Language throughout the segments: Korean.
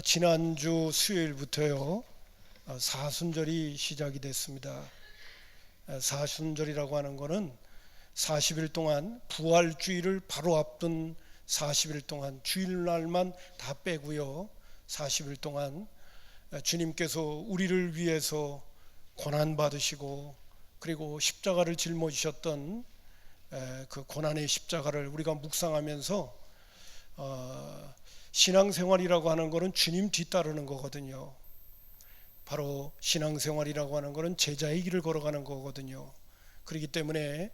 지난주 수요일부터요 사순절이 시작이 됐습니다. 사순절이라고 하는 것은 40일 동안 부활주일을 바로 앞둔 40일 동안 주일날만 다 빼고요 40일 동안 주님께서 우리를 위해서 고난 받으시고 그리고 십자가를 짊어지셨던 그 고난의 십자가를 우리가 묵상하면서 신앙생활이라고 하는 것은 주님 뒤따르는 거거든요. 바로 신앙생활이라고 하는 것은 제자의 길을 걸어가는 거거든요. 그렇기 때문에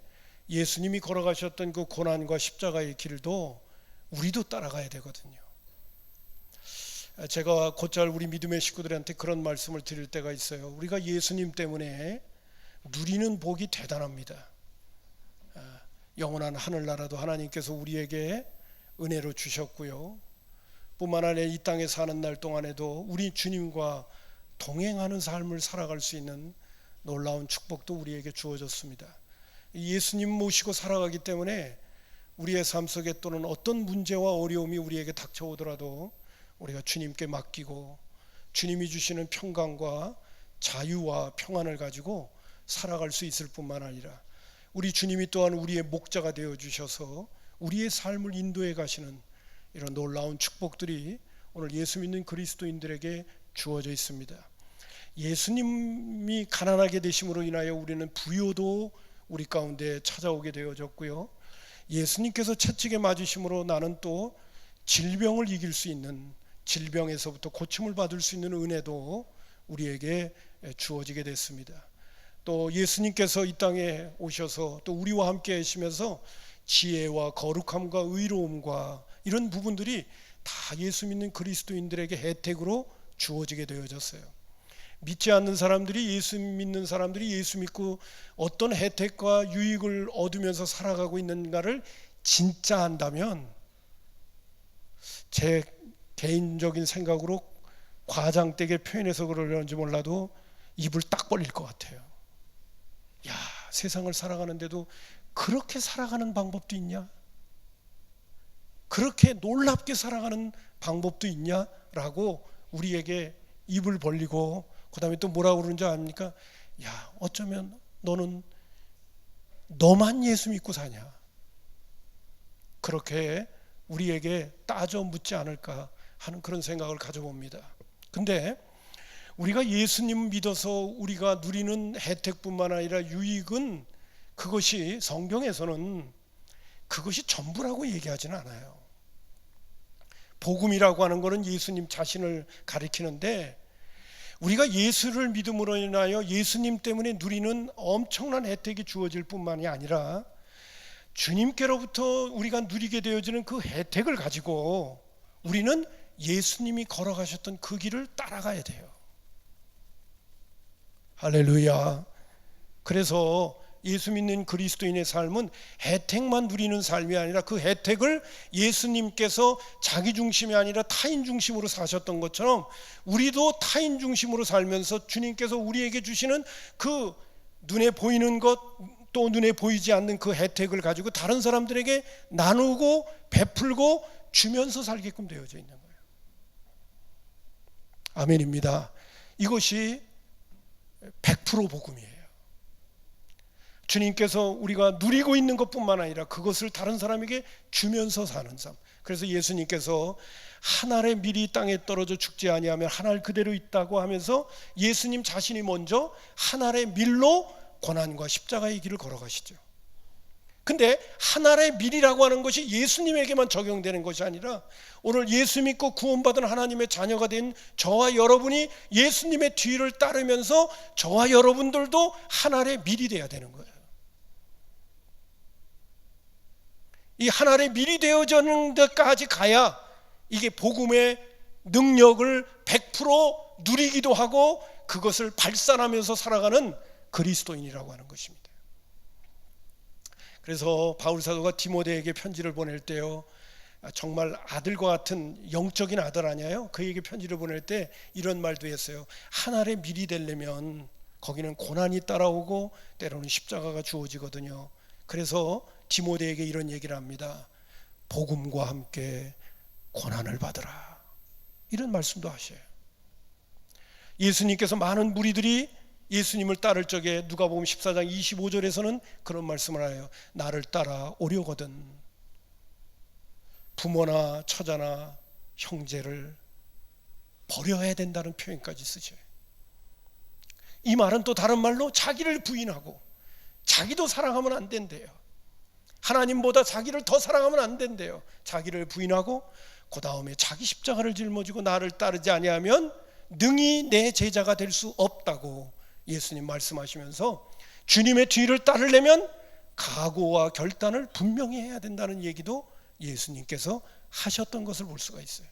예수님이 걸어가셨던 그 고난과 십자가의 길도 우리도 따라가야 되거든요. 제가 곧잘 우리 믿음의 식구들한테 그런 말씀을 드릴 때가 있어요. 우리가 예수님 때문에 누리는 복이 대단합니다. 영원한 하늘나라도 하나님께서 우리에게 은혜로 주셨고요. 뿐만 아니라 이 땅에 사는 날 동안에도 우리 주님과 동행하는 삶을 살아갈 수 있는 놀라운 축복도 우리에게 주어졌습니다. 예수님 모시고 살아가기 때문에 우리의 삶 속에 또는 어떤 문제와 어려움이 우리에게 닥쳐오더라도 우리가 주님께 맡기고 주님이 주시는 평강과 자유와 평안을 가지고 살아갈 수 있을 뿐만 아니라 우리 주님이 또한 우리의 목자가 되어 주셔서 우리의 삶을 인도해 가시는 이런 놀라운 축복들이 오늘 예수 믿는 그리스도인들에게 주어져 있습니다. 예수님이 가난하게 되심으로 인하여 우리는 부요도 우리 가운데 찾아오게 되어졌고요. 예수님께서 채찍에 맞으심으로 나는 또 질병을 이길 수 있는, 질병에서부터 고침을 받을 수 있는 은혜도 우리에게 주어지게 됐습니다. 또 예수님께서 이 땅에 오셔서 또 우리와 함께 하시면서 지혜와 거룩함과 의로움과 이런 부분들이 다 예수 믿는 그리스도인들에게 혜택으로 주어지게 되어졌어요. 믿지 않는 사람들이 예수 믿는 사람들이 예수 믿고 어떤 혜택과 유익을 얻으면서 살아가고 있는가를 진짜 안다면 제 개인적인 생각으로 과장되게 표현해서 그러려는지 몰라도 입을 딱 벌릴 것 같아요. 야, 세상을 살아가는데도 그렇게 살아가는 방법도 있냐? 그렇게 놀랍게 살아가는 방법도 있냐라고 우리에게 입을 벌리고 그 다음에 또 뭐라고 그러는지 아닙니까? 야, 어쩌면 너는 너만 예수 믿고 사냐? 그렇게 우리에게 따져 묻지 않을까 하는 그런 생각을 가져봅니다. 근데 우리가 예수님 믿어서 우리가 누리는 혜택뿐만 아니라 유익은 그것이 성경에서는 그것이 전부라고 얘기하지는 않아요. 복음이라고 하는 것은 예수님 자신을 가리키는데 우리가 예수를 믿음으로 인하여 예수님 때문에 누리는 엄청난 혜택이 주어질 뿐만이 아니라 주님께로부터 우리가 누리게 되어지는 그 혜택을 가지고 우리는 예수님이 걸어가셨던 그 길을 따라가야 돼요. 할렐루야. 그래서 예수 믿는 그리스도인의 삶은 혜택만 누리는 삶이 아니라 그 혜택을 예수님께서 자기 중심이 아니라 타인 중심으로 사셨던 것처럼 우리도 타인 중심으로 살면서 주님께서 우리에게 주시는 그 눈에 보이는 것 또 눈에 보이지 않는 그 혜택을 가지고 다른 사람들에게 나누고 베풀고 주면서 살게끔 되어져 있는 거예요. 아멘입니다. 이것이 100% 복음이에요. 주님께서 우리가 누리고 있는 것뿐만 아니라 그것을 다른 사람에게 주면서 사는 삶. 그래서 예수님께서 한 알의 밀이 땅에 떨어져 죽지 아니하면 한 알 그대로 있다고 하면서 예수님 자신이 먼저 한 알의 밀로 고난과 십자가의 길을 걸어가시죠. 근데 한 알의 밀이라고 하는 것이 예수님에게만 적용되는 것이 아니라 오늘 예수 믿고 구원받은 하나님의 자녀가 된 저와 여러분이 예수님의 뒤를 따르면서 저와 여러분들도 한 알의 밀이 돼야 되는 거예요. 이 한 알의 밀이 되어지는 데까지 가야 이게 복음의 능력을 100% 누리기도 하고 그것을 발산하면서 살아가는 그리스도인이라고 하는 것입니다. 그래서 바울 사도가 디모데에게 편지를 보낼 때요, 정말 아들과 같은 영적인 아들 아니에요? 그에게 편지를 보낼 때 이런 말도 했어요. 한 알의 밀이 되려면 거기는 고난이 따라오고 때로는 십자가가 주어지거든요. 그래서 디모데에게 이런 얘기를 합니다. 복음과 함께 고난을 받으라. 이런 말씀도 하셔요. 예수님께서 많은 무리들이 예수님을 따를 적에 누가복음 14장 25절에서는 그런 말씀을 해요. 나를 따라 오려거든 부모나 처자나 형제를 버려야 된다는 표현까지 쓰셔요. 이 말은 또 다른 말로 자기를 부인하고 자기도 사랑하면 안 된대요. 하나님보다 자기를 더 사랑하면 안 된대요. 자기를 부인하고 그 다음에 자기 십자가를 짊어지고 나를 따르지 아니하면 능히 내 제자가 될 수 없다고 예수님 말씀하시면서 주님의 뒤를 따르려면 각오와 결단을 분명히 해야 된다는 얘기도 예수님께서 하셨던 것을 볼 수가 있어요.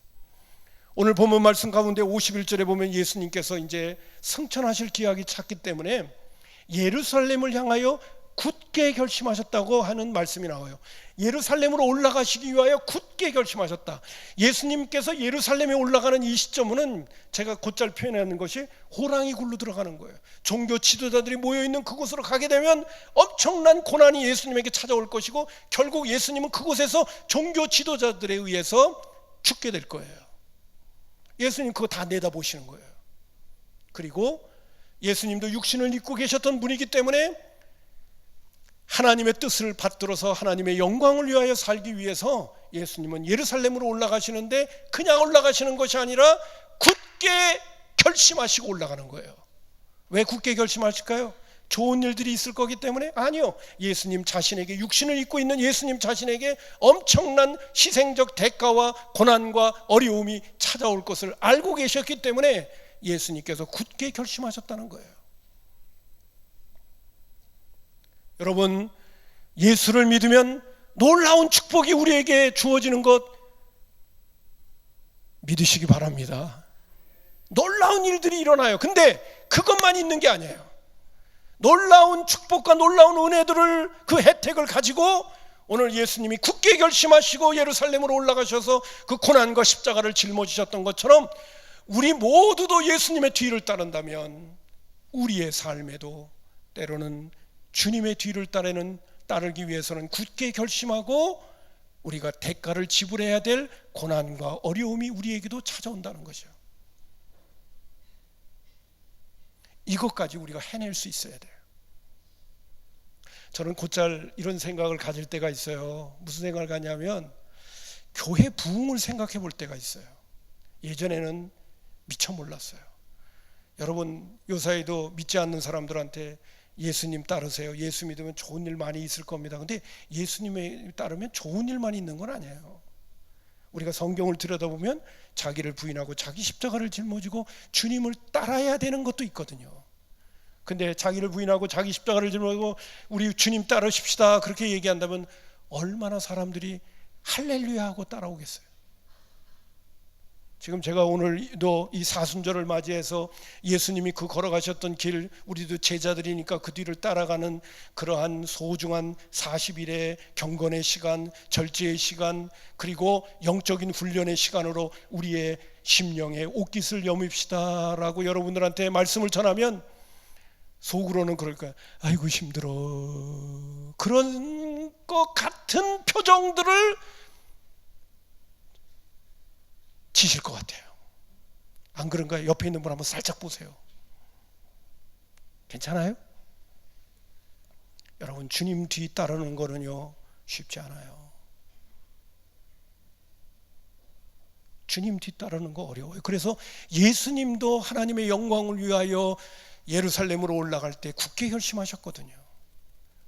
오늘 본문 말씀 가운데 51절에 보면 예수님께서 이제 승천하실 기약이 찼기 때문에 예루살렘을 향하여 굳게 결심하셨다고 하는 말씀이 나와요. 예루살렘으로 올라가시기 위하여 굳게 결심하셨다. 예수님께서 예루살렘에 올라가는 이 시점은 제가 곧잘 표현하는 것이 호랑이 굴로 들어가는 거예요. 종교 지도자들이 모여있는 그곳으로 가게 되면 엄청난 고난이 예수님에게 찾아올 것이고 결국 예수님은 그곳에서 종교 지도자들에 의해서 죽게 될 거예요. 예수님 그거 다 내다보시는 거예요. 그리고 예수님도 육신을 입고 계셨던 분이기 때문에 하나님의 뜻을 받들어서 하나님의 영광을 위하여 살기 위해서 예수님은 예루살렘으로 올라가시는데 그냥 올라가시는 것이 아니라 굳게 결심하시고 올라가는 거예요. 왜 굳게 결심하실까요? 좋은 일들이 있을 거기 때문에? 아니요. 예수님 자신에게, 육신을 입고 있는 예수님 자신에게 엄청난 희생적 대가와 고난과 어려움이 찾아올 것을 알고 계셨기 때문에 예수님께서 굳게 결심하셨다는 거예요. 여러분, 예수를 믿으면 놀라운 축복이 우리에게 주어지는 것 믿으시기 바랍니다. 놀라운 일들이 일어나요. 근데 그것만 있는 게 아니에요. 놀라운 축복과 놀라운 은혜들을, 그 혜택을 가지고 오늘 예수님이 굳게 결심하시고 예루살렘으로 올라가셔서 그 고난과 십자가를 짊어지셨던 것처럼 우리 모두도 예수님의 뒤를 따른다면 우리의 삶에도 때로는 주님의 뒤를 따르기 위해서는 굳게 결심하고 우리가 대가를 지불해야 될 고난과 어려움이 우리에게도 찾아온다는 거죠. 이것까지 우리가 해낼 수 있어야 돼요. 저는 곧잘 이런 생각을 가질 때가 있어요. 무슨 생각을 가냐면 교회 부흥을 생각해 볼 때가 있어요. 예전에는 미처 몰랐어요. 여러분, 요사이도 믿지 않는 사람들한테 예수님 따르세요. 예수 믿으면 좋은 일 많이 있을 겁니다. 근데 예수님에 따르면 좋은 일만 있는 건 아니에요. 우리가 성경을 들여다보면 자기를 부인하고 자기 십자가를 짊어지고 주님을 따라야 되는 것도 있거든요. 근데 자기를 부인하고 자기 십자가를 짊어지고 우리 주님 따르십시다 그렇게 얘기한다면 얼마나 사람들이 할렐루야 하고 따라오겠어요. 지금 제가 오늘도 이 사순절을 맞이해서 예수님이 그 걸어가셨던 길, 우리도 제자들이니까 그 뒤를 따라가는 그러한 소중한 40일의 경건의 시간, 절제의 시간, 그리고 영적인 훈련의 시간으로 우리의 심령에 옷깃을 여밉시다 라고 여러분들한테 말씀을 전하면 속으로는 그럴 거야. 아이고 힘들어. 그런 것 같은 표정들을 지실 것 같아요. 안 그런가요? 옆에 있는 분 한번 살짝 보세요. 괜찮아요? 여러분, 주님 뒤 따르는 거는요 쉽지 않아요. 주님 뒤 따르는 거 어려워요. 그래서 예수님도 하나님의 영광을 위하여 예루살렘으로 올라갈 때 굳게 결심하셨거든요.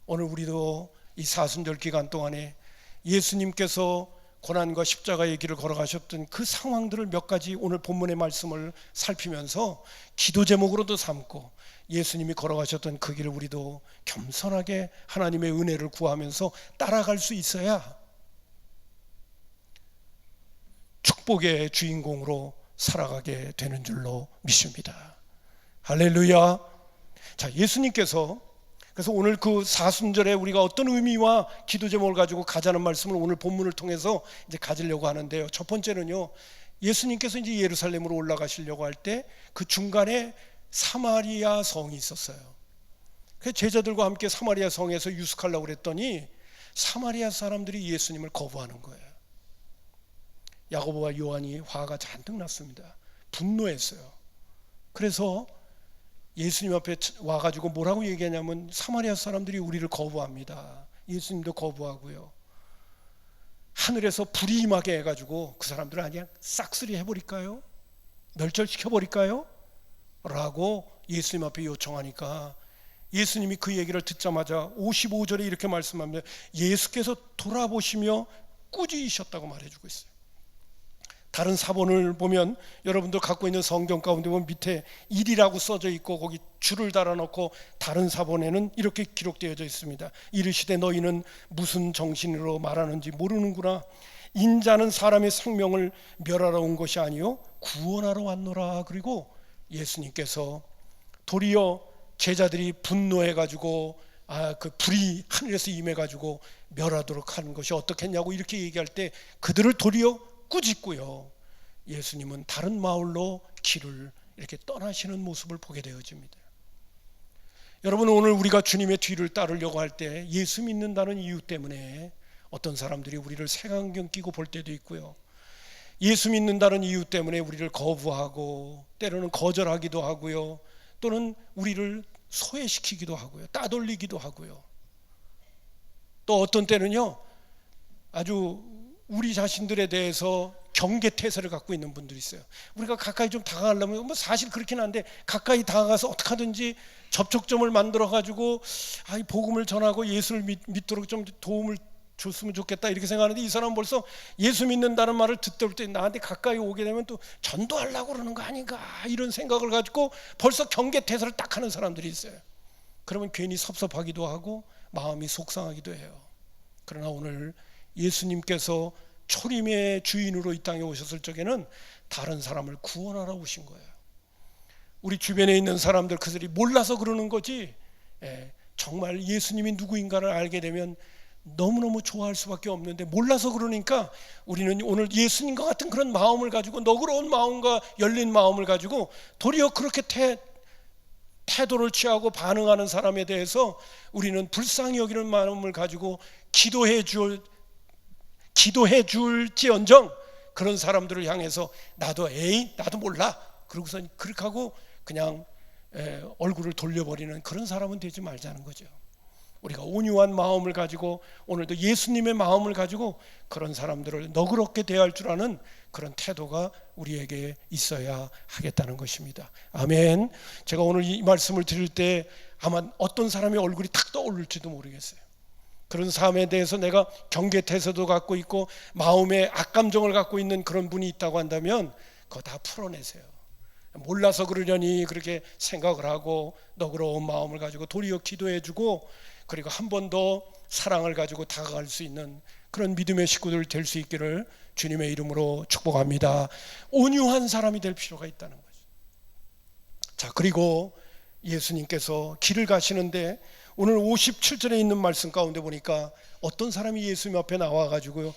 오늘 우리도 이 사순절 기간 동안에 예수님께서 고난과 십자가의 길을 걸어가셨던 그 상황들을 몇 가지 오늘 본문의 말씀을 살피면서 기도 제목으로도 삼고 예수님이 걸어가셨던 그 길을 우리도 겸손하게 하나님의 은혜를 구하면서 따라갈 수 있어야 축복의 주인공으로 살아가게 되는 줄로 믿습니다. 할렐루야. 자, 예수님께서 그래서 오늘 그 사순절에 우리가 어떤 의미와 기도 제목을 가지고 가자는 말씀을 오늘 본문을 통해서 이제 가지려고 하는데요. 첫 번째는요, 예수님께서 이제 예루살렘으로 올라가시려고 할 때 그 중간에 사마리아 성이 있었어요. 그래서 제자들과 함께 사마리아 성에서 유숙하려고 그랬더니 사마리아 사람들이 예수님을 거부하는 거예요. 야고보와 요한이 화가 잔뜩 났습니다. 분노했어요. 그래서 예수님 앞에 와가지고 뭐라고 얘기하냐면 사마리아 사람들이 우리를 거부합니다. 예수님도 거부하고요. 하늘에서 불이 임하게 해가지고 그 사람들을 그냥 싹쓸이 해버릴까요? 멸절시켜버릴까요? 라고 예수님 앞에 요청하니까 예수님이 그 얘기를 듣자마자 55절에 이렇게 말씀합니다. 예수께서 돌아보시며 꾸짖으셨다고 말해주고 있어요. 다른 사본을 보면 여러분들 갖고 있는 성경 가운데 보면 밑에 일이라고 써져 있고 거기 줄을 달아놓고 다른 사본에는 이렇게 기록되어 있습니다. 이르시되 너희는 무슨 정신으로 말하는지 모르는구나. 인자는 사람의 생명을 멸하러 온 것이 아니요 구원하러 왔노라. 그리고 예수님께서 도리어 제자들이 분노해가지고 그 불이 하늘에서 임해가지고 멸하도록 하는 것이 어떻겠냐고 이렇게 얘기할 때 그들을 도리어 꾸짖고요. 예수님은 다른 마을로 길을 이렇게 떠나시는 모습을 보게 되어집니다. 여러분, 오늘 우리가 주님의 뒤를 따르려고 할 때 예수 믿는다는 이유 때문에 어떤 사람들이 우리를 색안경 끼고 볼 때도 있고요. 예수 믿는다는 이유 때문에 우리를 거부하고 때로는 거절하기도 하고요. 또는 우리를 소외시키기도 하고요. 따돌리기도 하고요. 또 어떤 때는요, 아주 우리 자신들에 대해서 경계태세를 갖고 있는 분들이 있어요. 우리가 가까이 좀 다가가려면 뭐 사실 그렇긴 한데 가까이 다가가서 어떻게 하든지 접촉점을 만들어 가지고 이 복음을 전하고 예수를 믿도록 좀 도움을 줬으면 좋겠다 이렇게 생각하는데 이 사람은 벌써 예수 믿는다는 말을 듣을 때 나한테 가까이 오게 되면 또 전도하려고 그러는 거 아닌가 이런 생각을 가지고 벌써 경계태세를 딱 하는 사람들이 있어요. 그러면 괜히 섭섭하기도 하고 마음이 속상하기도 해요. 그러나 오늘 예수님께서 초림의 주인으로 이 땅에 오셨을 적에는 다른 사람을 구원하러 오신 거예요. 우리 주변에 있는 사람들 그들이 몰라서 그러는 거지 정말 예수님이 누구인가를 알게 되면 너무너무 좋아할 수밖에 없는데 몰라서 그러니까 우리는 오늘 예수님과 같은 그런 마음을 가지고 너그러운 마음과 열린 마음을 가지고 도리어 그렇게 태도를 취하고 반응하는 사람에 대해서 우리는 불쌍히 여기는 마음을 가지고 기도해 줄지언정 그런 사람들을 향해서 나도 몰라 그러고서 그렇게 하고 그냥 얼굴을 돌려버리는 그런 사람은 되지 말자는 거죠. 우리가 온유한 마음을 가지고 오늘도 예수님의 마음을 가지고 그런 사람들을 너그럽게 대할 줄 아는 그런 태도가 우리에게 있어야 하겠다는 것입니다. 아멘. 제가 오늘 이 말씀을 드릴 때 아마 어떤 사람의 얼굴이 탁 떠오를지도 모르겠어요. 그런 삶에 대해서 내가 경계태세도 갖고 있고 마음에 악감정을 갖고 있는 그런 분이 있다고 한다면 그거 다 풀어내세요. 몰라서 그러려니 그렇게 생각을 하고 너그러운 마음을 가지고 도리어 기도해주고 그리고 한 번 더 사랑을 가지고 다가갈 수 있는 그런 믿음의 식구들 될 수 있기를 주님의 이름으로 축복합니다. 온유한 사람이 될 필요가 있다는 거죠. 자, 그리고 예수님께서 길을 가시는데 오늘 57절에 있는 말씀 가운데 보니까 어떤 사람이 예수님 앞에 나와가지고요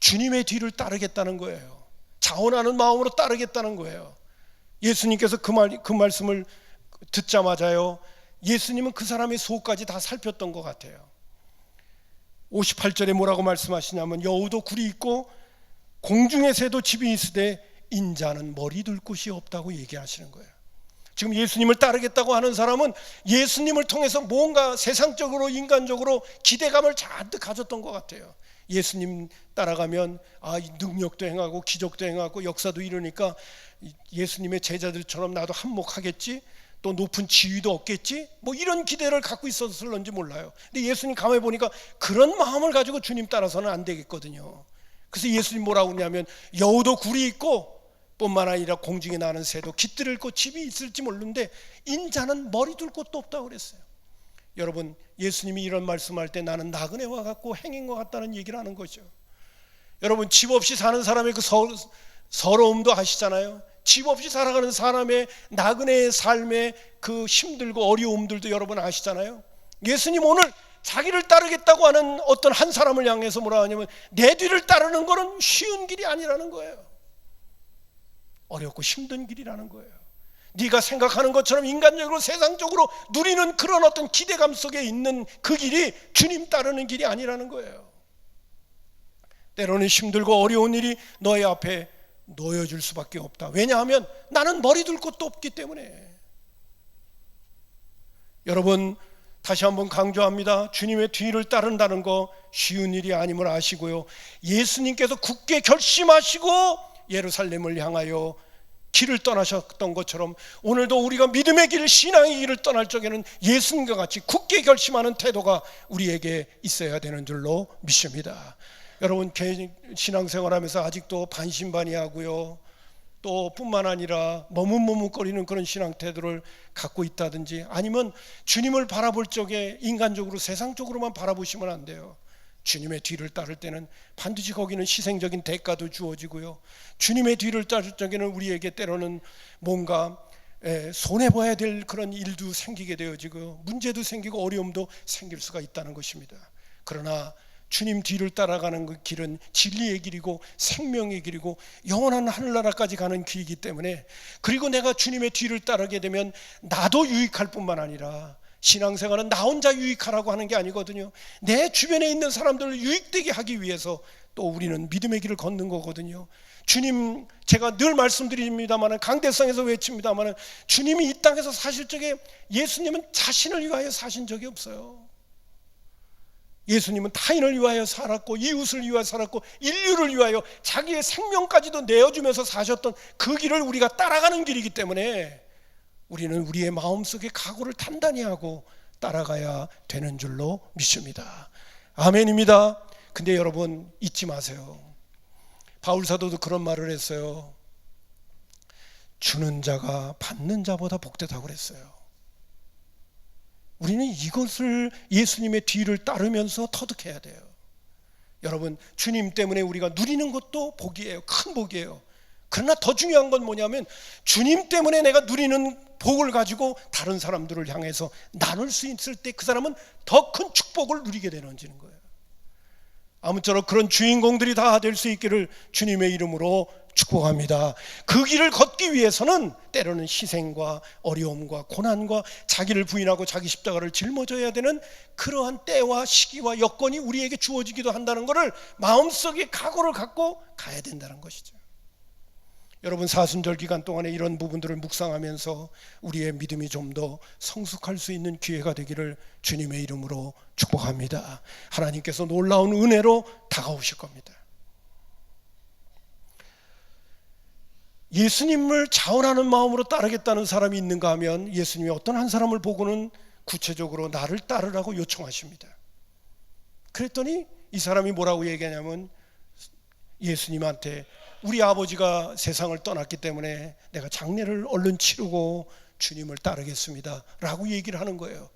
주님의 뒤를 따르겠다는 거예요. 자원하는 마음으로 따르겠다는 거예요. 예수님께서 그 말씀을 듣자마자요 예수님은 그 사람의 속까지 다 살폈던 것 같아요. 58절에 뭐라고 말씀하시냐면 여우도 굴이 있고 공중의 새도 집이 있으되 인자는 머리 둘 곳이 없다고 얘기하시는 거예요. 지금 예수님을 따르겠다고 하는 사람은 예수님을 통해서 뭔가 세상적으로 인간적으로 기대감을 잔뜩 가졌던 것 같아요. 예수님 따라가면 능력도 행하고 기적도 행하고 역사도 이루니까 예수님의 제자들처럼 나도 한몫하겠지, 또 높은 지위도 얻겠지, 뭐 이런 기대를 갖고 있었을런지 몰라요. 근데 예수님 가만히 보니까 그런 마음을 가지고 주님 따라서는 안 되겠거든요. 그래서 예수님 뭐라고 하냐면 여우도 굴이 있고 뿐만 아니라 공중에 나는 새도 깃들을 고 집이 있을지 모르는데 인자는 머리 둘 곳도 없다고 그랬어요. 여러분, 예수님이 이런 말씀할 때 나는 나그네와 같고 행인과 같다는 얘기를 하는 거죠. 여러분, 집 없이 사는 사람의 그 서러움도 아시잖아요. 집 없이 살아가는 사람의 나그네의 삶의 그 힘들고 어려움들도 여러분 아시잖아요. 예수님 오늘 자기를 따르겠다고 하는 어떤 한 사람을 향해서 뭐라 하냐면 내 뒤를 따르는 것은 쉬운 길이 아니라는 거예요. 어렵고 힘든 길이라는 거예요. 네가 생각하는 것처럼 인간적으로 세상적으로 누리는 그런 어떤 기대감 속에 있는 그 길이 주님 따르는 길이 아니라는 거예요. 때로는 힘들고 어려운 일이 너의 앞에 놓여질 수밖에 없다. 왜냐하면 나는 머리 둘 곳도 없기 때문에. 여러분, 다시 한번 강조합니다. 주님의 뒤를 따른다는 거 쉬운 일이 아님을 아시고요, 예수님께서 굳게 결심하시고 예루살렘을 향하여 길을 떠나셨던 것처럼 오늘도 우리가 믿음의 길, 신앙의 길을 떠날 적에는 예수님과 같이 굳게 결심하는 태도가 우리에게 있어야 되는 줄로 믿습니다. 여러분, 신앙생활하면서 아직도 반신반의하고요, 또 뿐만 아니라 머뭇머뭇거리는 그런 신앙 태도를 갖고 있다든지, 아니면 주님을 바라볼 적에 인간적으로 세상적으로만 바라보시면 안 돼요. 주님의 뒤를 따를 때는 반드시 거기는 희생적인 대가도 주어지고요, 주님의 뒤를 따를 적에는 우리에게 때로는 뭔가 손해봐야 될 그런 일도 생기게 되어지고 문제도 생기고 어려움도 생길 수가 있다는 것입니다. 그러나 주님 뒤를 따라가는 그 길은 진리의 길이고 생명의 길이고 영원한 하늘나라까지 가는 길이기 때문에, 그리고 내가 주님의 뒤를 따르게 되면 나도 유익할 뿐만 아니라, 신앙생활은 나 혼자 유익하라고 하는 게 아니거든요. 내 주변에 있는 사람들을 유익되게 하기 위해서 또 우리는 믿음의 길을 걷는 거거든요. 주님, 제가 늘 말씀드립니다만, 강대상에서 외칩니다만, 주님이 이 땅에서 사실 적에 예수님은 자신을 위하여 사신 적이 없어요. 예수님은 타인을 위하여 살았고 이웃을 위하여 살았고 인류를 위하여 자기의 생명까지도 내어주면서 사셨던 그 길을 우리가 따라가는 길이기 때문에 우리는 우리의 마음속에 각오를 단단히 하고 따라가야 되는 줄로 믿습니다. 아멘입니다. 근데 여러분, 잊지 마세요. 바울사도도 그런 말을 했어요. 주는 자가 받는 자보다 복되다고 그랬어요. 우리는 이것을 예수님의 뒤를 따르면서 터득해야 돼요. 여러분, 주님 때문에 우리가 누리는 것도 복이에요. 큰 복이에요. 그러나 더 중요한 건 뭐냐면, 주님 때문에 내가 누리는 복을 가지고 다른 사람들을 향해서 나눌 수 있을 때 그 사람은 더 큰 축복을 누리게 되는 거예요. 아무쪼록 그런 주인공들이 다 될 수 있기를 주님의 이름으로 축복합니다. 그 길을 걷기 위해서는 때로는 희생과 어려움과 고난과 자기를 부인하고 자기 십자가를 짊어져야 되는 그러한 때와 시기와 여건이 우리에게 주어지기도 한다는 것을 마음속에 각오를 갖고 가야 된다는 것이죠. 여러분, 사순절 기간 동안에 이런 부분들을 묵상하면서 우리의 믿음이 좀 더 성숙할 수 있는 기회가 되기를 주님의 이름으로 축복합니다. 하나님께서 놀라운 은혜로 다가오실 겁니다. 예수님을 자원하는 마음으로 따르겠다는 사람이 있는가 하면, 예수님이 어떤 한 사람을 보고는 구체적으로 나를 따르라고 요청하십니다. 그랬더니 이 사람이 뭐라고 얘기하냐면, 예수님한테 우리 아버지가 세상을 떠났기 때문에 내가 장례를 얼른 치르고 주님을 따르겠습니다 라고 얘기를 하는 거예요.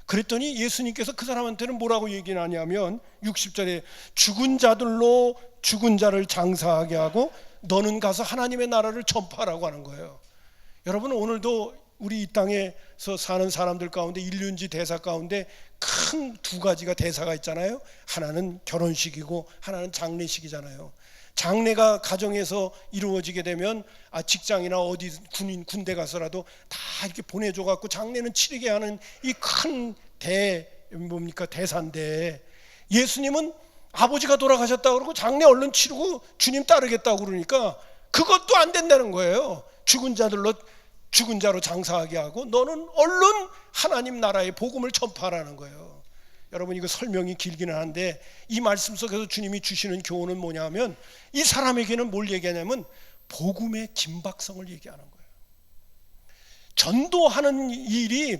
그랬더니 예수님께서 그 사람한테는 뭐라고 얘기를 하냐면, 60절에 죽은 자들로 죽은 자를 장사하게 하고 너는 가서 하나님의 나라를 전파하라고 하는 거예요. 여러분, 오늘도 우리 이 땅에서 사는 사람들 가운데 일륜지 대사 가운데 큰 두 가지가 대사가 있잖아요. 하나는 결혼식이고 하나는 장례식이잖아요. 장례가 가정에서 이루어지게 되면 직장이나 어디 군대 가서라도 다 이렇게 보내줘 갖고 장례는 치르게 하는 이 큰 대사인데, 예수님은 아버지가 돌아가셨다고 그러고 장례 얼른 치르고 주님 따르겠다고 그러니까 그것도 안 된다는 거예요. 죽은 자로 장사하게 하고 너는 얼른 하나님 나라의 복음을 전파하라는 거예요. 여러분, 이거 설명이 길기는 한데 이 말씀 속에서 주님이 주시는 교훈은 뭐냐면, 이 사람에게는 뭘 얘기하냐면 복음의 긴박성을 얘기하는 거예요. 전도하는 일이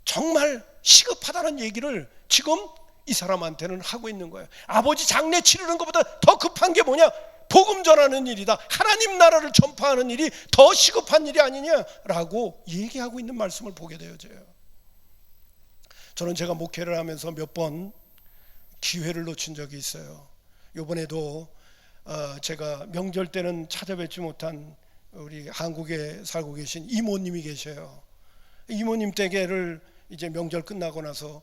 정말 시급하다는 얘기를 지금 이 사람한테는 하고 있는 거예요. 아버지 장례 치르는 것보다 더 급한 게 뭐냐? 복음 전하는 일이다. 하나님 나라를 전파하는 일이 더 시급한 일이 아니냐라고 얘기하고 있는 말씀을 보게 되어져요. 저는 제가 목회를 하면서 몇 번 기회를 놓친 적이 있어요. 이번에도 제가 명절 때는 찾아뵙지 못한 우리 한국에 살고 계신 이모님이 계셔요. 이모님 댁에를 이제 명절 끝나고 나서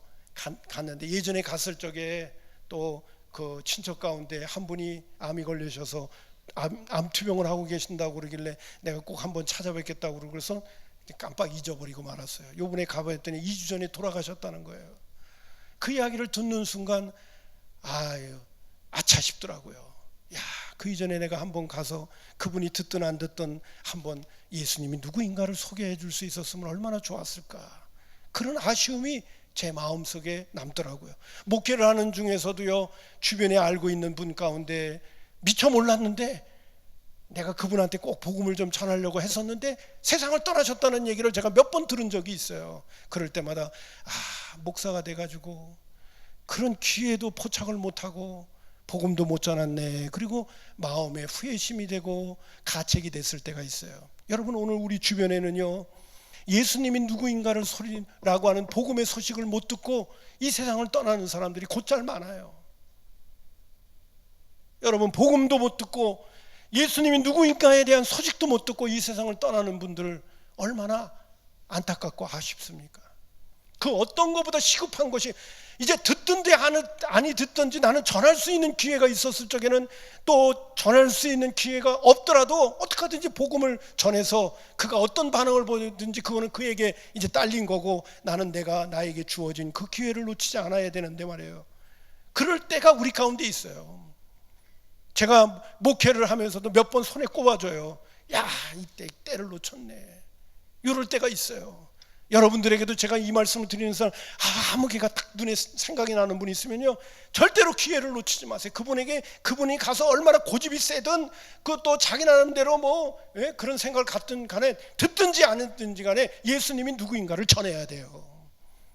갔는데, 예전에 갔을 적에 또 그 친척 가운데 한 분이 암이 걸리셔서 암 투병을 하고 계신다고 그러길래 내가 꼭 한번 찾아뵙겠다고 그래서 깜빡 잊어버리고 말았어요. 요번에 가봤더니 2주 전에 돌아가셨다는 거예요. 그 이야기를 듣는 순간 아차 싶더라고요. 야, 그 이전에 내가 한번 가서 그분이 듣든 안 듣든 한번 예수님이 누구인가를 소개해 줄 수 있었으면 얼마나 좋았을까. 그런 아쉬움이 제 마음속에 남더라고요. 목회를 하는 중에서도요, 주변에 알고 있는 분 가운데 미처 몰랐는데 내가 그분한테 꼭 복음을 좀 전하려고 했었는데 세상을 떠나셨다는 얘기를 제가 몇 번 들은 적이 있어요. 그럴 때마다 목사가 돼가지고 그런 기회도 포착을 못하고 복음도 못 전했네. 그리고 마음에 후회심이 되고 가책이 됐을 때가 있어요. 여러분, 오늘 우리 주변에는요, 예수님이 누구인가를 소리라고 하는 복음의 소식을 못 듣고 이 세상을 떠나는 사람들이 곧잘 많아요. 여러분, 복음도 못 듣고 예수님이 누구인가에 대한 소식도 못 듣고 이 세상을 떠나는 분들 얼마나 안타깝고 아쉽습니까? 그 어떤 것보다 시급한 것이, 이제 듣든지 아니 듣든지 나는 전할 수 있는 기회가 있었을 적에는 또 전할 수 있는 기회가 없더라도 어떻게 하든지 복음을 전해서 그가 어떤 반응을 보이든지 그거는 그에게 이제 딸린 거고, 나는 나에게 주어진 그 기회를 놓치지 않아야 되는데 말이에요. 그럴 때가 우리 가운데 있어요. 제가 목회를 하면서도 몇 번 손에 꼽아줘요. 야, 이때 때를 놓쳤네. 이럴 때가 있어요. 여러분들에게도 제가 이 말씀을 드리는 사람, 아무 개가 딱 눈에 생각이 나는 분이 있으면요, 절대로 기회를 놓치지 마세요. 그분이 가서 얼마나 고집이 세든 그것도 자기 나름대로 그런 생각을 갖든 간에 듣든지 안 듣든지 간에 예수님이 누구인가를 전해야 돼요.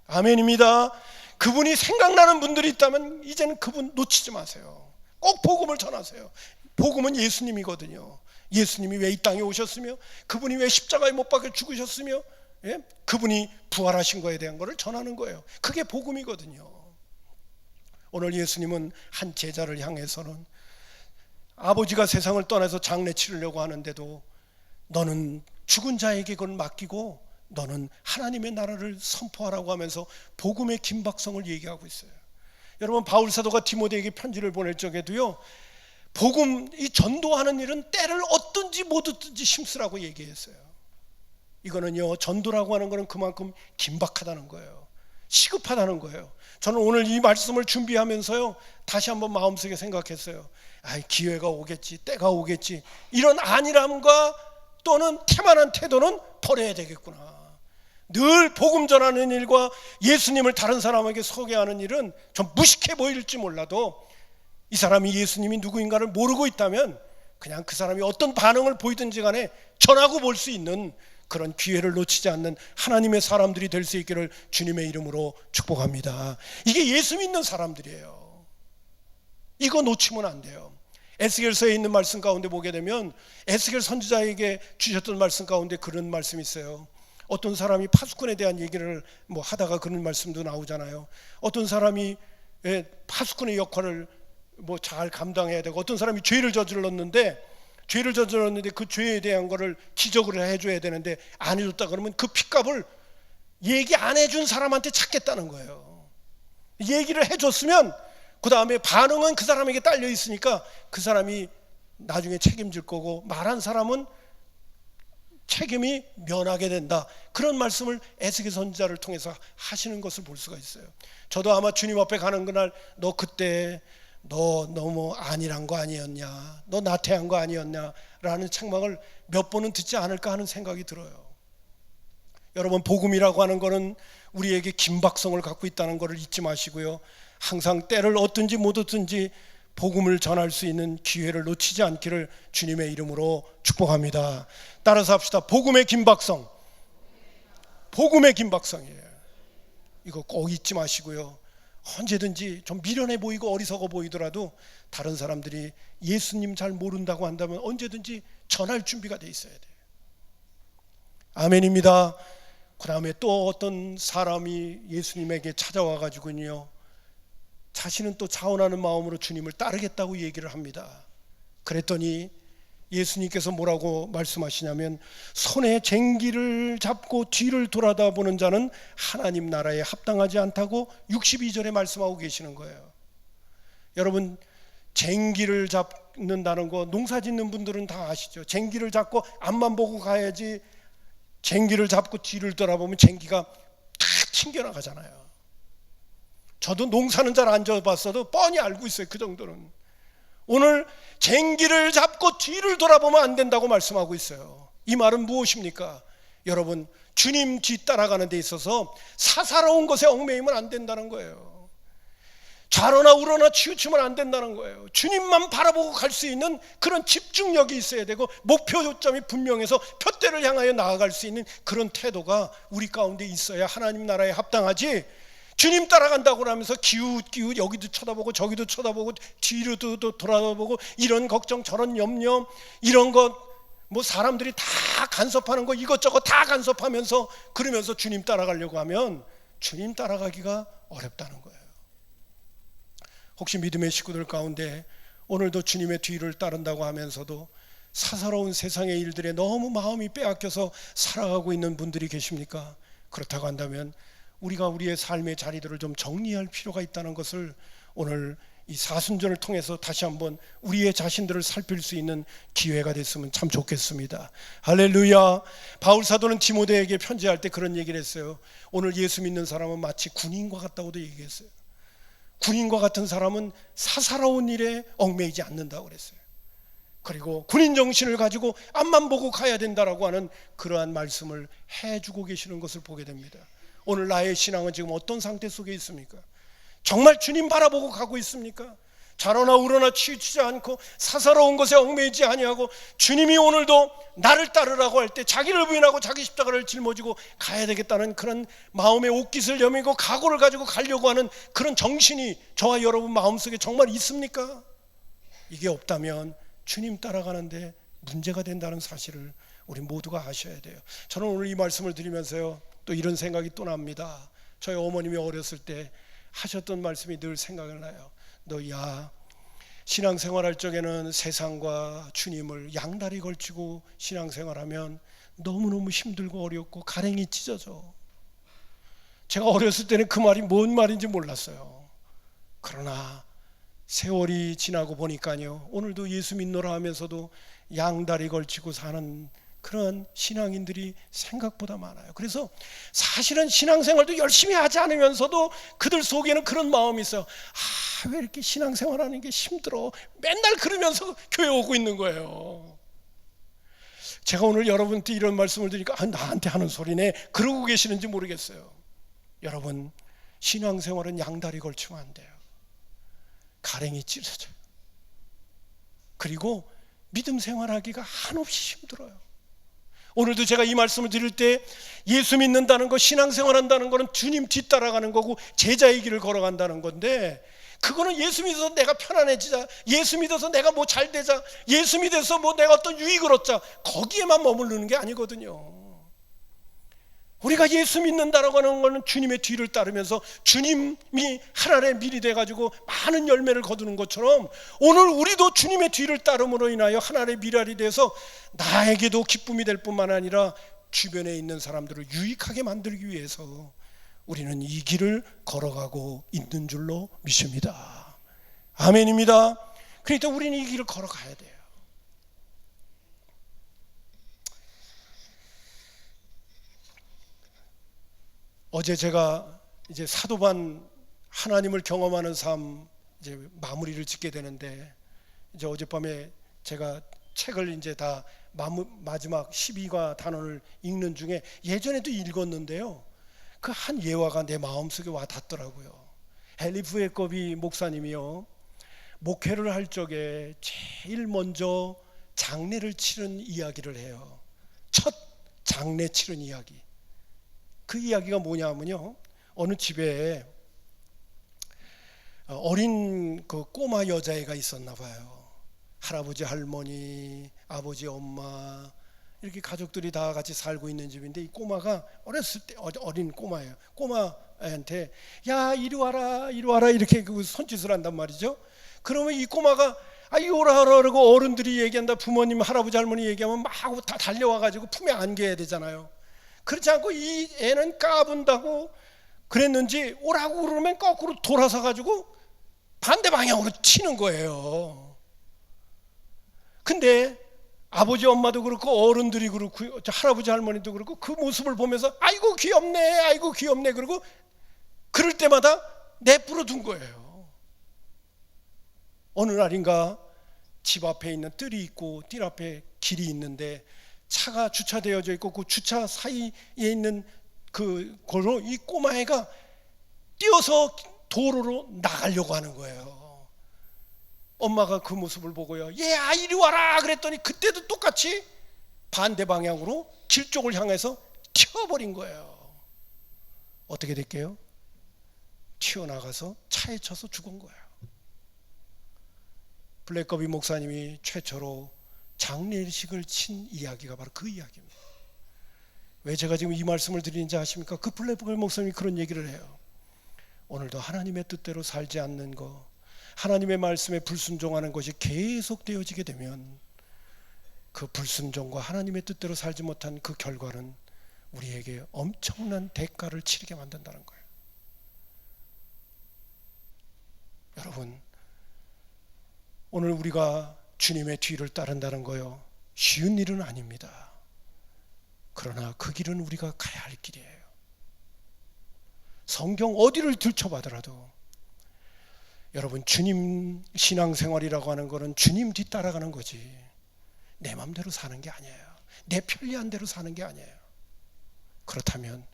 아멘입니다. 그분이 생각나는 분들이 있다면 이제는 그분 놓치지 마세요. 꼭 복음을 전하세요. 복음은 예수님이거든요. 예수님이 왜 이 땅에 오셨으며, 그분이 왜 십자가에 못 박혀 죽으셨으며, 그분이 부활하신 거에 대한 것을 전하는 거예요. 그게 복음이거든요. 오늘 예수님은 한 제자를 향해서는 아버지가 세상을 떠나서 장례 치르려고 하는데도 너는 죽은 자에게 그걸 맡기고 너는 하나님의 나라를 선포하라고 하면서 복음의 긴박성을 얘기하고 있어요. 여러분, 바울 사도가 디모데에게 편지를 보낼 적에도요, 복음, 이 전도하는 일은 때를 얻든지 못 얻든지 힘쓰라고 얘기했어요. 이거는요, 전도라고 하는 거는 그만큼 긴박하다는 거예요. 시급하다는 거예요. 저는 오늘 이 말씀을 준비하면서요, 다시 한번 마음속에 생각했어요. 기회가 오겠지, 때가 오겠지, 이런 안일함과 또는 태만한 태도는 버려야 되겠구나. 늘 복음 전하는 일과 예수님을 다른 사람에게 소개하는 일은 좀 무식해 보일지 몰라도 이 사람이 예수님이 누구인가를 모르고 있다면 그냥 그 사람이 어떤 반응을 보이든지 간에 전하고 볼 수 있는 그런 기회를 놓치지 않는 하나님의 사람들이 될 수 있기를 주님의 이름으로 축복합니다. 이게 예수 믿는 사람들이에요. 이거 놓치면 안 돼요. 에스겔서에 있는 말씀 가운데 보게 되면 에스겔 선지자에게 주셨던 말씀 가운데 그런 말씀이 있어요. 어떤 사람이 파수꾼에 대한 얘기를 하다가 그런 말씀도 나오잖아요. 어떤 사람이 파수꾼의 역할을 잘 감당해야 되고, 어떤 사람이 죄를 저질렀는데 그 죄에 대한 거를 기적을 해줘야 되는데 안 해줬다 그러면 그 핏값을 얘기 안 해준 사람한테 찾겠다는 거예요. 얘기를 해줬으면 그 다음에 반응은 그 사람에게 딸려 있으니까 그 사람이 나중에 책임질 거고, 말한 사람은 책임이 면하게 된다. 그런 말씀을 에스겔 선지자를 통해서 하시는 것을 볼 수가 있어요. 저도 아마 주님 앞에 가는 그날, 너 그때 너 너무 안일한 거 아니었냐, 너 나태한 거 아니었냐 라는 책망을 몇 번은 듣지 않을까 하는 생각이 들어요. 여러분, 복음이라고 하는 거는 우리에게 긴박성을 갖고 있다는 것을 잊지 마시고요, 항상 때를 얻든지 못 얻든지 복음을 전할 수 있는 기회를 놓치지 않기를 주님의 이름으로 축복합니다. 따라서 합시다. 복음의 긴박성. 복음의 긴박성이에요. 이거 꼭 잊지 마시고요, 언제든지 좀 미련해 보이고 어리석어 보이더라도 다른 사람들이 예수님 잘 모른다고 한다면 언제든지 전할 준비가 돼 있어야 돼요. 아멘입니다. 그 다음에 또 어떤 사람이 예수님에게 찾아와 가지고요, 자신은 또 자원하는 마음으로 주님을 따르겠다고 얘기를 합니다. 그랬더니 예수님께서 뭐라고 말씀하시냐면, 손에 쟁기를 잡고 뒤를 돌아다 보는 자는 하나님 나라에 합당하지 않다고 62절에 말씀하고 계시는 거예요. 여러분, 쟁기를 잡는다는 거 농사 짓는 분들은 다 아시죠? 쟁기를 잡고 앞만 보고 가야지, 쟁기를 잡고 뒤를 돌아보면 쟁기가 탁 튕겨나가잖아요. 저도 농사는 잘 안 져봤어도 뻔히 알고 있어요. 그 정도는. 오늘 쟁기를 잡고 뒤를 돌아보면 안 된다고 말씀하고 있어요. 이 말은 무엇입니까? 여러분, 주님 뒤따라가는 데 있어서 사사로운 것에 얽매이면 안 된다는 거예요. 좌로나 우로나 치우치면 안 된다는 거예요. 주님만 바라보고 갈 수 있는 그런 집중력이 있어야 되고, 목표점이 분명해서 표대를 향하여 나아갈 수 있는 그런 태도가 우리 가운데 있어야 하나님 나라에 합당하지, 주님 따라간다고 하면서 기웃기웃 여기도 쳐다보고 저기도 쳐다보고 뒤로도 돌아보고 이런 걱정 저런 염려 이런 것 뭐 사람들이 다 간섭하는 거 이것저것 다 간섭하면서 그러면서 주님 따라가려고 하면 주님 따라가기가 어렵다는 거예요. 혹시 믿음의 식구들 가운데 오늘도 주님의 뒤를 따른다고 하면서도 사사로운 세상의 일들에 너무 마음이 빼앗겨서 살아가고 있는 분들이 계십니까? 그렇다고 한다면 우리가 우리의 삶의 자리들을 좀 정리할 필요가 있다는 것을 오늘 이 사순절을 통해서 다시 한번 우리의 자신들을 살필 수 있는 기회가 됐으면 참 좋겠습니다. 할렐루야. 바울 사도는 디모데에게 편지할 때 그런 얘기를 했어요. 오늘 예수 믿는 사람은 마치 군인과 같다고도 얘기했어요. 군인과 같은 사람은 사사로운 일에 얽매이지 않는다고 그랬어요. 그리고 군인 정신을 가지고 앞만 보고 가야 된다라고 하는 그러한 말씀을 해주고 계시는 것을 보게 됩니다. 오늘 나의 신앙은 지금 어떤 상태 속에 있습니까? 정말 주님 바라보고 가고 있습니까? 좌로나 우로나 치우치지 않고 사사로운 것에 얽매이지 아니하고 주님이 오늘도 나를 따르라고 할 때 자기를 부인하고 자기 십자가를 짊어지고 가야 되겠다는 그런 마음의 옷깃을 여미고 각오를 가지고 가려고 하는 그런 정신이 저와 여러분 마음속에 정말 있습니까? 이게 없다면 주님 따라가는데 문제가 된다는 사실을 우리 모두가 아셔야 돼요. 저는 오늘 이 말씀을 드리면서요 또 이런 생각이 또 납니다. 저희 어머님이 어렸을 때 하셨던 말씀이 늘 생각을 나요. 너야 신앙생활할 적에는 세상과 주님을 양다리 걸치고 신앙생활하면 너무너무 힘들고 어렵고 가랭이 찢어져. 제가 어렸을 때는 그 말이 뭔 말인지 몰랐어요. 그러나 세월이 지나고 보니까요 오늘도 예수 믿노라 하면서도 양다리 걸치고 사는 그런 신앙인들이 생각보다 많아요. 그래서 사실은 신앙생활도 열심히 하지 않으면서도 그들 속에는 그런 마음이 있어요. 왜 이렇게 신앙생활하는 게 힘들어. 맨날 그러면서 교회 오고 있는 거예요. 제가 오늘 여러분한테 이런 말씀을 드리니까 나한테 하는 소리네 그러고 계시는지 모르겠어요. 여러분, 신앙생활은 양다리 걸치면 안 돼요. 가랭이 찢어져요. 그리고 믿음 생활하기가 한없이 힘들어요. 오늘도 제가 이 말씀을 드릴 때 예수 믿는다는 거, 신앙생활한다는 거는 주님 뒤따라가는 거고 제자의 길을 걸어간다는 건데, 그거는 예수 믿어서 내가 편안해지자, 예수 믿어서 내가 뭐 잘 되자, 예수 믿어서 뭐 내가 어떤 유익을 얻자, 거기에만 머무르는 게 아니거든요. 우리가 예수 믿는다라고 하는 것은 주님의 뒤를 따르면서 주님이 하나님의 밀이 돼가지고 많은 열매를 거두는 것처럼 오늘 우리도 주님의 뒤를 따름으로 인하여 하나님의 밀알이 돼서 나에게도 기쁨이 될 뿐만 아니라 주변에 있는 사람들을 유익하게 만들기 위해서 우리는 이 길을 걸어가고 있는 줄로 믿습니다. 아멘입니다. 그러니까 우리는 이 길을 걸어가야 돼요. 어제 제가 이제 사도반 하나님을 경험하는 삶 이제 마무리를 짓게 되는데, 이제 어젯밤에 제가 책을 이제 다 마지막 12과 단원을 읽는 중에 예전에도 읽었는데요, 그 한 예화가 내 마음속에 와 닿더라고요. 헬리프 야코비 목사님이요, 목회를 할 적에 제일 먼저 장례를 치른 이야기를 해요. 첫 장례 치른 이야기. 그 이야기가 뭐냐면요, 어느 집에 어린 그 꼬마 여자애가 있었나 봐요. 할아버지, 할머니, 아버지, 엄마 이렇게 가족들이 다 같이 살고 있는 집인데, 이 꼬마가 어렸을 때 어린 꼬마예요. 꼬마한테 야 이리 와라 이리 와라 이렇게 그 손짓을 한단 말이죠. 그러면 이 꼬마가 이리 오라 그러고 어른들이 얘기한다, 부모님 할아버지 할머니 얘기하면 막 다 달려와가지고 품에 안겨야 되잖아요. 그렇지 않고 이 애는 까분다고 그랬는지 오라고 그러면 거꾸로 돌아서 가지고 반대 방향으로 치는 거예요. 근데 아버지 엄마도 그렇고 어른들이 그렇고 할아버지 할머니도 그렇고 그 모습을 보면서 아이고 귀엽네 아이고 귀엽네 그러고 그럴 때마다 내버려 둔 거예요. 어느 날인가 집 앞에 있는 뜰이 있고 뜰 앞에 길이 있는데 차가 주차되어져 있고 그 주차 사이에 있는 그걸로 이 꼬마애가 뛰어서 도로로 나가려고 하는 거예요. 엄마가 그 모습을 보고요, 얘야 이리 와라 그랬더니 그때도 똑같이 반대 방향으로 길 쪽을 향해서 튀어버린 거예요. 어떻게 될게요? 튀어나가서 차에 쳐서 죽은 거예요. 블랙거비 목사님이 최초로 장례식을 친 이야기가 바로 그 이야기입니다. 왜 제가 지금 이 말씀을 드리는지 아십니까? 그 블랙거비 목사님이 그런 얘기를 해요. 오늘도 하나님의 뜻대로 살지 않는 것, 하나님의 말씀에 불순종하는 것이 계속 되어지게 되면 그 불순종과 하나님의 뜻대로 살지 못한 그 결과는 우리에게 엄청난 대가를 치르게 만든다는 거예요. 여러분, 오늘 우리가 주님의 뒤를 따른다는 거요, 쉬운 일은 아닙니다. 그러나 그 길은 우리가 가야 할 길이에요. 성경 어디를 들춰봐더라도 여러분, 주님 신앙생활이라고 하는 것은 주님 뒤따라가는 거지 내 마음대로 사는 게 아니에요. 내 편리한 대로 사는 게 아니에요. 그렇다면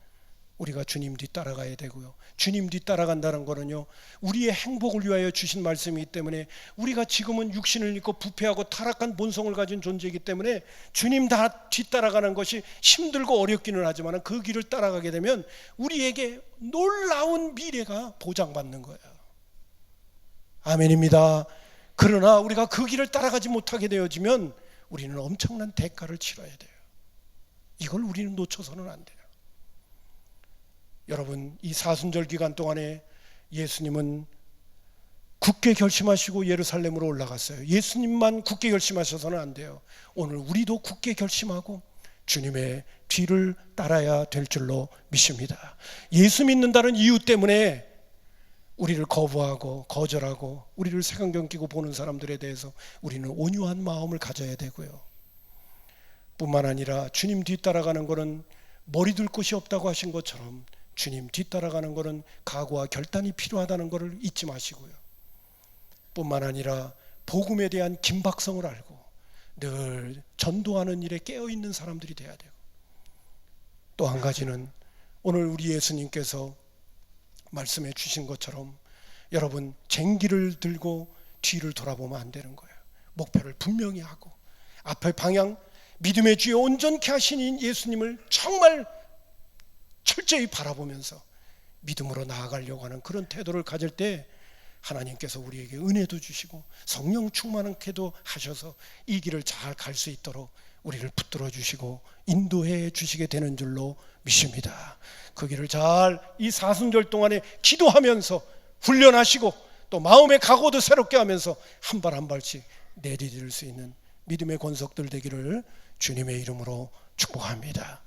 우리가 주님 뒤따라가야 되고요, 주님 뒤따라간다는 거는요, 우리의 행복을 위하여 주신 말씀이기 때문에 우리가 지금은 육신을 입고 부패하고 타락한 본성을 가진 존재이기 때문에 주님 다 뒤따라가는 것이 힘들고 어렵기는 하지만 그 길을 따라가게 되면 우리에게 놀라운 미래가 보장받는 거예요. 아멘입니다. 그러나 우리가 그 길을 따라가지 못하게 되어지면 우리는 엄청난 대가를 치러야 돼요. 이걸 우리는 놓쳐서는 안 돼요. 여러분, 이 사순절 기간 동안에 예수님은 굳게 결심하시고 예루살렘으로 올라갔어요. 예수님만 굳게 결심하셔서는 안 돼요. 오늘 우리도 굳게 결심하고 주님의 뒤를 따라야 될 줄로 믿습니다. 예수 믿는다는 이유 때문에 우리를 거부하고 거절하고 우리를 색안경 끼고 보는 사람들에 대해서 우리는 온유한 마음을 가져야 되고요, 뿐만 아니라 주님 뒤따라가는 것은 머리 둘 곳이 없다고 하신 것처럼 주님 뒤따라가는 것은 각오와 결단이 필요하다는 것을 잊지 마시고요, 뿐만 아니라 복음에 대한 긴박성을 알고 늘 전도하는 일에 깨어있는 사람들이 돼야 돼요. 또 한 가지는 오늘 우리 예수님께서 말씀해 주신 것처럼 여러분, 쟁기를 들고 뒤를 돌아보면 안 되는 거예요. 목표를 분명히 하고 앞에 방향, 믿음의 주에 온전케 하신 예수님을 정말 철저히 바라보면서 믿음으로 나아가려고 하는 그런 태도를 가질 때 하나님께서 우리에게 은혜도 주시고 성령 충만하게도 하셔서 이 길을 잘 갈 수 있도록 우리를 붙들어 주시고 인도해 주시게 되는 줄로 믿습니다. 그 길을 잘 이 사순절 동안에 기도하면서 훈련하시고 또 마음의 각오도 새롭게 하면서 한 발 한 발씩 내디딜 수 있는 믿음의 권속들 되기를 주님의 이름으로 축복합니다.